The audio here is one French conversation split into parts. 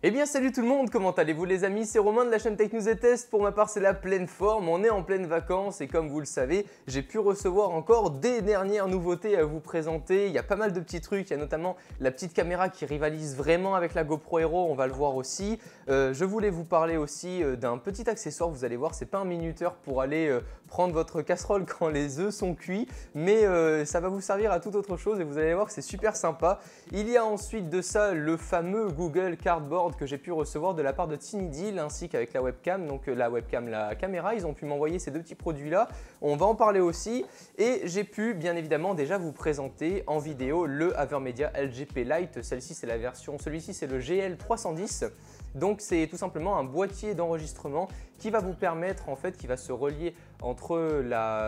Eh bien salut tout le monde, comment allez-vous les amis? C'est Romain de la chaîne Tech News et Test. Pour ma part c'est la pleine forme, on est en pleine vacances et comme vous le savez, j'ai pu recevoir encore des dernières nouveautés à vous présenter. Il y a pas mal de petits trucs, il y a notamment la petite caméra qui rivalise vraiment avec la GoPro Hero, on va le voir aussi. Je voulais vous parler aussi d'un petit accessoire, vous allez voir, c'est pas un minuteur pour aller prendre votre casserole quand les œufs sont cuits, mais ça va vous servir à toute autre chose et vous allez voir que c'est super sympa. Il y a ensuite de ça le fameux Google Cardboard que j'ai pu recevoir de la part de TinyDeal ainsi qu'avec la webcam, donc la webcam, la caméra, ils ont pu m'envoyer ces deux petits produits là, on va en parler aussi et j'ai pu bien évidemment déjà vous présenter en vidéo le Avermedia LGP Lite, celle-ci c'est la version, celui-ci c'est le GL310. Donc c'est tout simplement un boîtier d'enregistrement qui va vous permettre en fait, qui va se relier entre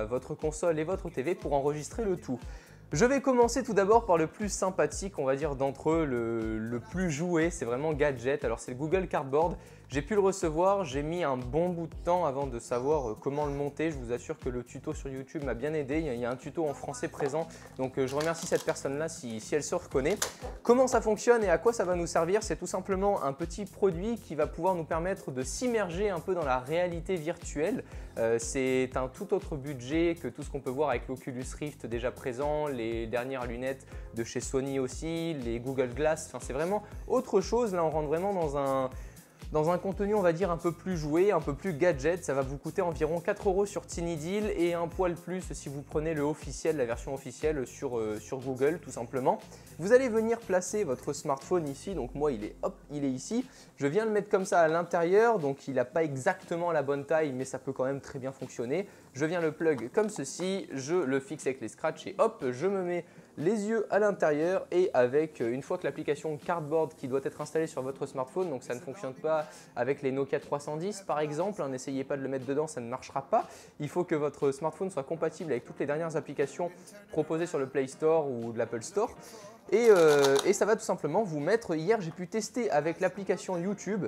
votre console et votre TV pour enregistrer le tout. Je vais commencer tout d'abord par le plus sympathique, on va dire d'entre eux, le plus joué, c'est vraiment gadget. Alors c'est le Google Cardboard. J'ai pu le recevoir, j'ai mis un bon bout de temps avant de savoir comment le monter. Je vous assure que le tuto sur YouTube m'a bien aidé. Il y a un tuto en français présent, donc je remercie cette personne-là si elle se reconnaît. Comment ça fonctionne et à quoi ça va nous servir? C'est tout simplement un petit produit qui va pouvoir nous permettre de s'immerger un peu dans la réalité virtuelle. C'est un tout autre budget que tout ce qu'on peut voir avec l'Oculus Rift déjà présent, les dernières lunettes de chez Sony aussi, les Google Glass. Enfin, c'est vraiment autre chose. Là, on rentre vraiment dans un contenu, on va dire, un peu plus joué, un peu plus gadget. Ça va vous coûter environ 4 € sur TinyDeal et un poil plus si vous prenez le officiel, la version officielle sur Google tout simplement. Vous allez venir placer votre smartphone ici, donc moi il est ici. Je viens le mettre comme ça à l'intérieur, donc il n'a pas exactement la bonne taille mais ça peut quand même très bien fonctionner. Je viens le plug comme ceci, je le fixe avec les scratchs et hop, je me mets les yeux à l'intérieur et avec une fois que l'application Cardboard qui doit être installée sur votre smartphone, donc ça ne fonctionne pas avec les Nokia 310 par exemple, n'essayez pas de le mettre dedans, ça ne marchera pas. Il faut que votre smartphone soit compatible avec toutes les dernières applications proposées sur le Play Store ou de l'Apple Store. Et ça va tout simplement vous mettre, hier j'ai pu tester avec l'application YouTube.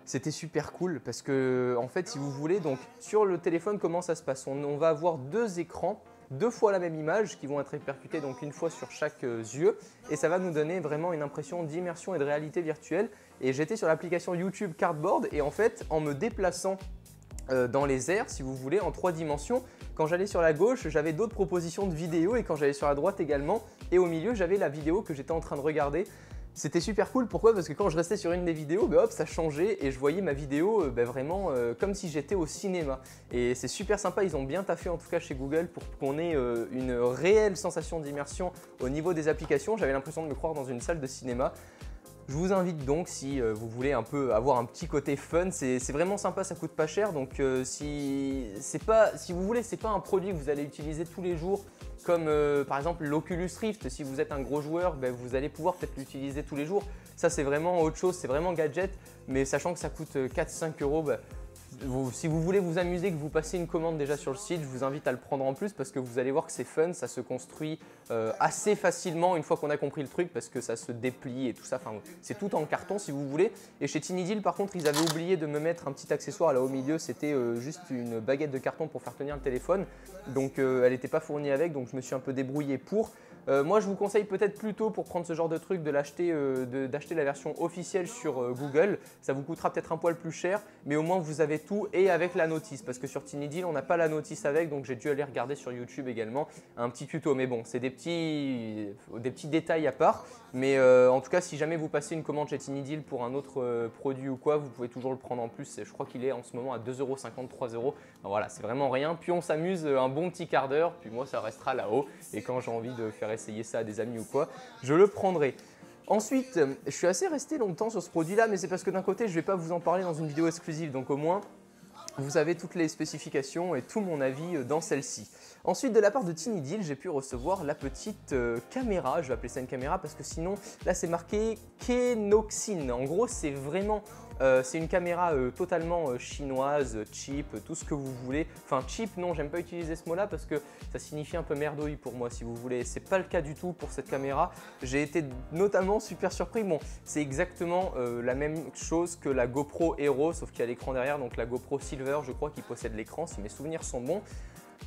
C'était super cool parce que en fait si vous voulez, donc sur le téléphone comment ça se passe, on va avoir deux écrans, deux fois la même image qui vont être répercutées donc une fois sur chaque yeux et ça va nous donner vraiment une impression d'immersion et de réalité virtuelle. Et j'étais sur l'application YouTube Cardboard et en fait en me déplaçant dans les airs si vous voulez en 3 dimensions, quand j'allais sur la gauche j'avais d'autres propositions de vidéos et quand j'allais sur la droite également et au milieu j'avais la vidéo que j'étais en train de regarder. C'était super cool, pourquoi? Parce que quand je restais sur une des vidéos, hop, ça changeait et je voyais ma vidéo vraiment comme si j'étais au cinéma. Et c'est super sympa, ils ont bien taffé en tout cas chez Google pour qu'on ait une réelle sensation d'immersion au niveau des applications. J'avais l'impression de me croire dans une salle de cinéma. Je vous invite donc si vous voulez un peu avoir un petit côté fun, c'est vraiment sympa, ça coûte pas cher. Donc si vous voulez, c'est pas un produit que vous allez utiliser tous les jours comme par exemple l'Oculus Rift. Si vous êtes un gros joueur, vous allez pouvoir peut-être l'utiliser tous les jours. Ça c'est vraiment autre chose, c'est vraiment gadget, mais sachant que ça coûte 4-5 €, si vous voulez vous amuser, que vous passez une commande déjà sur le site, je vous invite à le prendre en plus parce que vous allez voir que c'est fun, ça se construit assez facilement une fois qu'on a compris le truc parce que ça se déplie et tout ça, enfin, c'est tout en carton si vous voulez. Et chez TinyDeal par contre, ils avaient oublié de me mettre un petit accessoire là au milieu, c'était juste une baguette de carton pour faire tenir le téléphone, donc elle n'était pas fournie avec, donc je me suis un peu débrouillé pour. Moi je vous conseille peut-être plutôt pour prendre ce genre de truc d'acheter la version officielle sur Google. Ça vous coûtera peut-être un poil plus cher, mais au moins vous avez tout et avec la notice. Parce que sur TinyDeal on n'a pas la notice avec, donc j'ai dû aller regarder sur YouTube également un petit tuto. Mais bon, c'est des petits détails à part. Mais en tout cas, si jamais vous passez une commande chez TinyDeal pour un autre produit ou quoi, vous pouvez toujours le prendre en plus. Je crois qu'il est en ce moment à 2,50 €, 3 €. Voilà, c'est vraiment rien. Puis on s'amuse un bon petit quart d'heure, puis moi ça restera là-haut. Et quand j'ai envie de faire essayer ça à des amis ou quoi, je le prendrai. Ensuite, je suis assez resté longtemps sur ce produit-là, mais c'est parce que d'un côté, je ne vais pas vous en parler dans une vidéo exclusive, donc au moins, vous avez toutes les spécifications et tout mon avis dans celle-ci. Ensuite, de la part de TinyDeal, j'ai pu recevoir la petite caméra. Je vais appeler ça une caméra parce que sinon, là, c'est marqué Kenoxin. En gros, c'est vraiment c'est une caméra totalement chinoise, cheap, tout ce que vous voulez. Enfin, cheap, non, j'aime pas utiliser ce mot-là parce que ça signifie un peu merdouille pour moi, si vous voulez. C'est pas le cas du tout pour cette caméra. J'ai été notamment super surpris. Bon, c'est exactement la même chose que la GoPro Hero, sauf qu'il y a l'écran derrière, donc la GoPro Silver, je crois, qui possède l'écran, si mes souvenirs sont bons.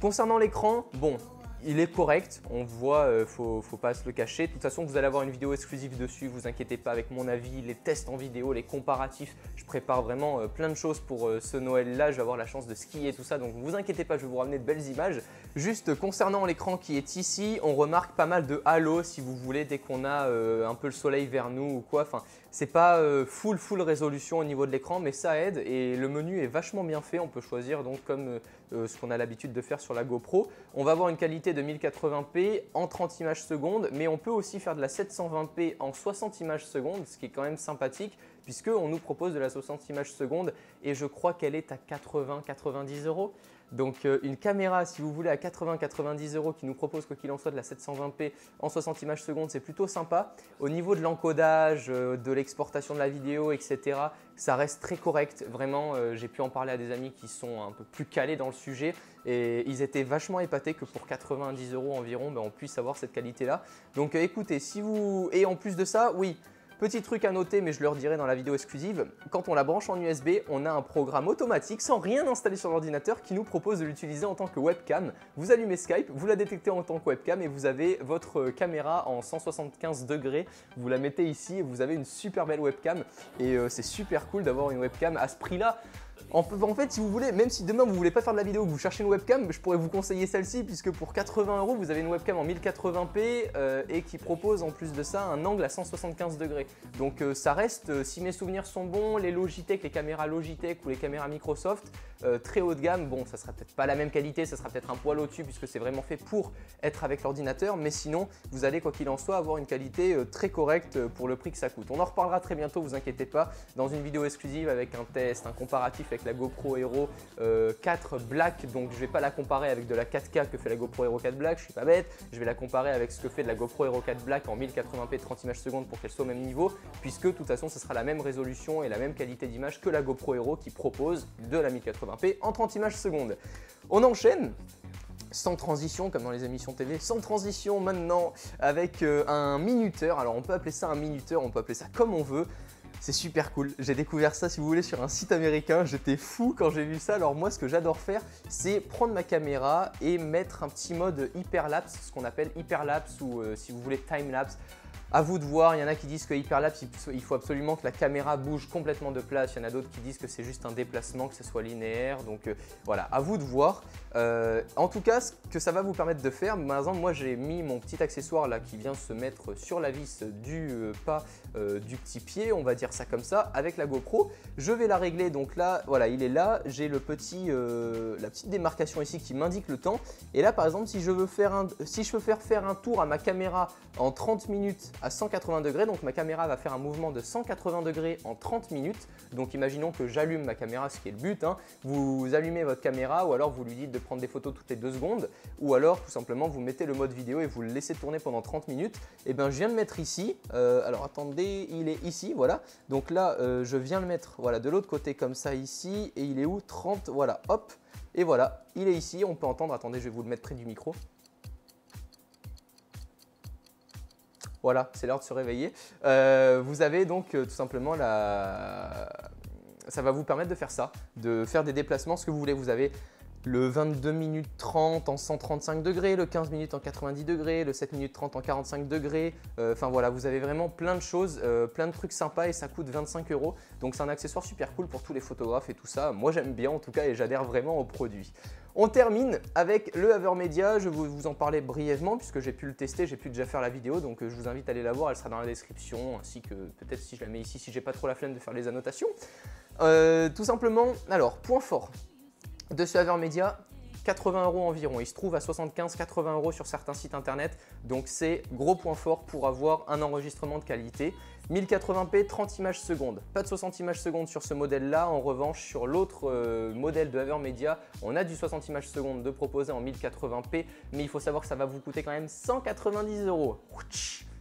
Concernant l'écran, bon, il est correct, on voit, faut pas se le cacher. De toute façon, vous allez avoir une vidéo exclusive dessus, vous inquiétez pas, avec mon avis, les tests en vidéo, les comparatifs. Je prépare vraiment plein de choses pour ce Noël-là, je vais avoir la chance de skier et tout ça, donc vous inquiétez pas, je vais vous ramener de belles images. Juste concernant l'écran qui est ici, on remarque pas mal de halo si vous voulez, dès qu'on a un peu le soleil vers nous ou quoi. Enfin, c'est pas full résolution au niveau de l'écran, mais ça aide et le menu est vachement bien fait. On peut choisir donc comme ce qu'on a l'habitude de faire sur la GoPro. On va avoir une qualité de 1080p en 30 images secondes, mais on peut aussi faire de la 720p en 60 images secondes, ce qui est quand même sympathique puisqu'on nous propose de la 60 images secondes et je crois qu'elle est à 80-90 €. Donc une caméra, si vous voulez, à 80-90 € qui nous propose quoi qu'il en soit de la 720p en 60 images secondes, c'est plutôt sympa. Au niveau de l'encodage, de l'exportation de la vidéo, etc., ça reste très correct. Vraiment, j'ai pu en parler à des amis qui sont un peu plus calés dans le sujet et ils étaient vachement épatés que pour 90 € environ, on puisse avoir cette qualité-là. Donc écoutez, si vous… Et en plus de ça, oui, petit truc à noter, mais je le redirai dans la vidéo exclusive, quand on la branche en USB, on a un programme automatique sans rien installer sur l'ordinateur qui nous propose de l'utiliser en tant que webcam. Vous allumez Skype, vous la détectez en tant que webcam et vous avez votre caméra en 175 degrés. Vous la mettez ici et vous avez une super belle webcam et c'est super cool d'avoir une webcam à ce prix-là. En fait, si vous voulez, même si demain vous ne voulez pas faire de la vidéo, vous cherchez une webcam, je pourrais vous conseiller celle-ci puisque pour 80 €, vous avez une webcam en 1080p et qui propose en plus de ça un angle à 175 degrés. Donc ça reste, si mes souvenirs sont bons, les Logitech, les caméras Logitech ou les caméras Microsoft, très haut de gamme, bon ça sera peut-être pas la même qualité, ça sera peut-être un poil au-dessus puisque c'est vraiment fait pour être avec l'ordinateur, mais sinon vous allez quoi qu'il en soit avoir une qualité très correcte pour le prix que ça coûte. On en reparlera très bientôt, vous inquiétez pas, dans une vidéo exclusive avec un test, un comparatif avec la GoPro Hero 4 Black, donc je ne vais pas la comparer avec de la 4K que fait la GoPro Hero 4 Black, je suis pas bête, je vais la comparer avec ce que fait de la GoPro Hero 4 Black en 1080p 30 images secondes pour qu'elle soit au même niveau, puisque de toute façon ce sera la même résolution et la même qualité d'image que la GoPro Hero qui propose de la 1080p en 30 images secondes. On enchaîne sans transition, comme dans les émissions TV, sans transition maintenant avec un minuteur. Alors on peut appeler ça un minuteur, on peut appeler ça comme on veut. C'est super cool, j'ai découvert ça si vous voulez sur un site américain, j'étais fou quand j'ai vu ça. Alors moi ce que j'adore faire c'est prendre ma caméra et mettre un petit mode hyperlapse, ce qu'on appelle hyperlapse ou si vous voulez timelapse. À vous de voir, il y en a qui disent que hyperlapse, il faut absolument que la caméra bouge complètement de place. Il y en a d'autres qui disent que c'est juste un déplacement, que ce soit linéaire. Donc voilà, à vous de voir. En tout cas, ce que ça va vous permettre de faire, par exemple, moi j'ai mis mon petit accessoire là qui vient se mettre sur la vis du pas du petit pied, on va dire ça comme ça, avec la GoPro. Je vais la régler, donc là, voilà, il est là. J'ai le petit, la petite démarcation ici qui m'indique le temps. Et là, par exemple, si je veux faire un tour à ma caméra en 30 minutes à 180 degrés, donc ma caméra va faire un mouvement de 180 degrés en 30 minutes. Donc imaginons que j'allume ma caméra, ce qui est le but, hein. Vous allumez votre caméra ou alors vous lui dites de prendre des photos toutes les 2 secondes ou alors tout simplement vous mettez le mode vidéo et vous le laissez tourner pendant 30 minutes. Et bien je viens de mettre ici, alors attendez, il est ici, voilà. Donc là je viens le mettre voilà, de l'autre côté comme ça ici et il est où 30, voilà, hop. Et voilà, il est ici, on peut entendre, attendez je vais vous le mettre près du micro. Voilà, c'est l'heure de se réveiller. Vous avez donc tout simplement ça va vous permettre de faire ça, de faire des déplacements, ce que vous voulez. Vous avez le 22 minutes 30 en 135 degrés, le 15 minutes en 90 degrés, le 7 minutes 30 en 45 degrés. Enfin voilà, vous avez vraiment plein de choses, plein de trucs sympas et ça coûte 25 €. Donc c'est un accessoire super cool pour tous les photographes et tout ça. Moi j'aime bien en tout cas et j'adhère vraiment au produit. On termine avec le Avermedia, je vais vous en parler brièvement puisque j'ai pu le tester, j'ai pu déjà faire la vidéo, donc je vous invite à aller la voir, elle sera dans la description, ainsi que peut-être si je la mets ici, si j'ai pas trop la flemme de faire les annotations. Tout simplement, alors point fort de ce Avermedia, 80 € environ, il se trouve à 75-80 € sur certains sites internet, donc c'est gros point fort pour avoir un enregistrement de qualité. 1080p 30 images secondes, pas de 60 images secondes sur ce modèle là, en revanche sur l'autre modèle de Avermedia on a du 60 images secondes de proposer en 1080p, mais il faut savoir que ça va vous coûter quand même 190 €.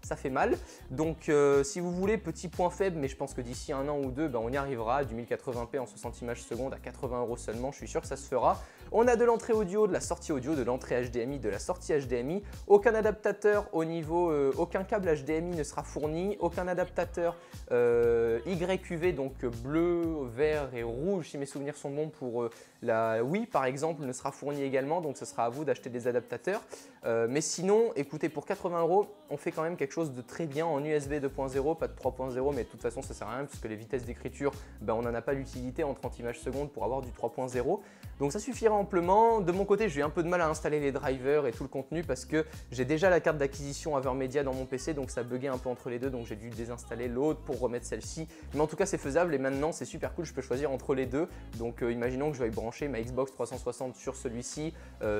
Ça fait mal, donc si vous voulez, petit point faible, mais je pense que d'ici 1 an ou 2, on y arrivera, du 1080p en 60 images secondes à 80 € seulement, je suis sûr que ça se fera. On a de l'entrée audio, de la sortie audio, de l'entrée HDMI, de la sortie HDMI. Aucun adaptateur au niveau, aucun câble HDMI ne sera fourni, aucun adaptateur YQV, donc bleu, vert et rouge si mes souvenirs sont bons pour la Wii par exemple, ne sera fourni également, donc ce sera à vous d'acheter des adaptateurs. Mais sinon, écoutez, pour 80 €, on fait quand même quelque chose de très bien en USB 2.0, pas de 3.0, mais de toute façon ça sert à rien puisque les vitesses d'écriture, on n'en a pas l'utilité en 30 images secondes pour avoir du 3.0. Donc ça suffira amplement. De mon côté, j'ai eu un peu de mal à installer les drivers et tout le contenu parce que j'ai déjà la carte d'acquisition Avermedia dans mon PC, donc ça buguait un peu entre les deux, donc j'ai dû désinstaller l'autre pour remettre celle-ci. Mais en tout cas, c'est faisable et maintenant c'est super cool, je peux choisir entre les deux. Donc imaginons que je veuille brancher ma Xbox 360 sur celui-ci,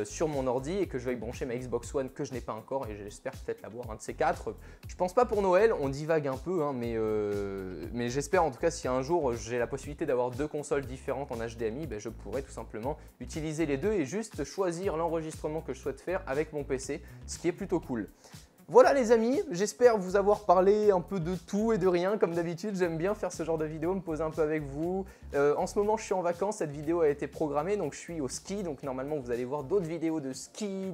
sur mon ordi, et que je veuille brancher ma Xbox One que je n'ai pas encore, et j'espère peut-être l'avoir un de ces quatre. Je pense pas pour Noël, on divague un peu, hein, mais j'espère en tout cas si un jour j'ai la possibilité d'avoir deux consoles différentes en HDMI, je pourrais tout simplement utiliser les deux et juste choisir l'enregistrement que je souhaite faire avec mon PC, ce qui est plutôt cool. Voilà les amis, j'espère vous avoir parlé un peu de tout et de rien comme d'habitude. J'aime bien faire ce genre de vidéo, me poser un peu avec vous. En ce moment je suis en vacances, cette vidéo a été programmée, donc je suis au ski, donc normalement vous allez voir d'autres vidéos de ski,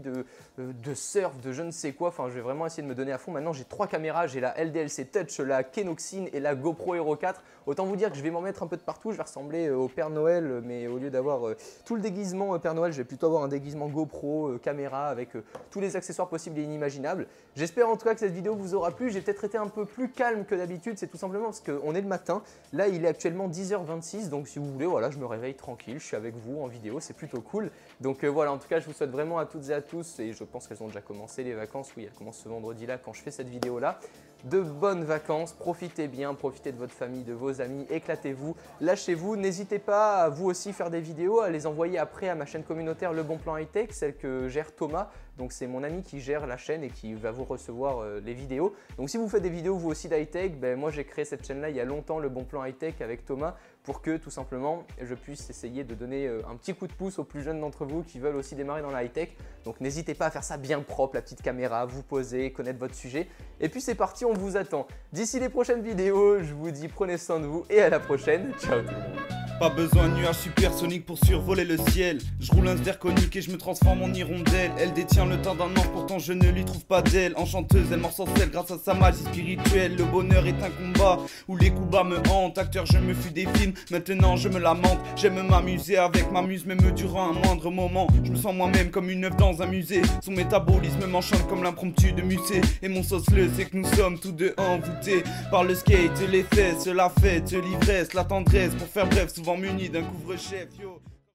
de surf, de je ne sais quoi. Enfin je vais vraiment essayer de me donner à fond. Maintenant j'ai trois caméras, j'ai la LDLC Touch, la Kenoxin et la GoPro Hero 4. Autant vous dire que je vais m'en mettre un peu de partout, je vais ressembler au Père Noël, mais au lieu d'avoir tout le déguisement Père Noël, je vais plutôt avoir un déguisement GoPro, caméra avec tous les accessoires possibles et inimaginables. J'espère en tout cas que cette vidéo vous aura plu. J'ai peut-être été un peu plus calme que d'habitude, c'est tout simplement parce qu'on est le matin. Là il est actuellement 10h26, donc si vous voulez, voilà, je me réveille tranquille, je suis avec vous en vidéo, c'est plutôt cool. Donc voilà, en tout cas je vous souhaite vraiment à toutes et à tous, et je pense qu'elles ont déjà commencé les vacances, oui elles commencent ce vendredi là quand je fais cette vidéo là, de bonnes vacances, profitez bien, profitez de votre famille, de vos amis, éclatez-vous, lâchez-vous, n'hésitez pas à vous aussi faire des vidéos, à les envoyer après à ma chaîne communautaire Le Bon Plan High Tech, celle que gère Thomas. Donc c'est mon ami qui gère la chaîne et qui va vous recevoir les vidéos. Donc si vous faites des vidéos vous aussi d'high-tech, moi j'ai créé cette chaîne là il y a longtemps, Le Bon Plan High-Tech avec Thomas, pour que tout simplement je puisse essayer de donner un petit coup de pouce aux plus jeunes d'entre vous qui veulent aussi démarrer dans la high-tech. Donc n'hésitez pas à faire ça bien propre, la petite caméra, vous poser, connaître votre sujet. Et puis c'est parti, on vous attend. D'ici les prochaines vidéos, je vous dis prenez soin de vous et à la prochaine. Ciao tout le monde. Pas besoin de nuages supersoniques pour survoler le ciel. Je roule un zirconique et je me transforme en hirondelle. Elle détient le teint d'un ange, pourtant je ne lui trouve pas d'elle. Enchanteuse, elle m'ensorcelle grâce à sa magie spirituelle. Le bonheur est un combat où les coups bas me hantent. Acteur, je me fuis des films, maintenant je me lamente. J'aime m'amuser avec ma muse, même durant un moindre moment. Je me sens moi-même comme une œuvre dans un musée. Son métabolisme m'enchante comme l'impromptu de Musset. Et mon sauce le c'est que nous sommes tous deux envoûtés par le skate, les fesses, la fête, l'ivresse, la tendresse. Pour faire bref, souvent muni d'un couvre-chef, yo.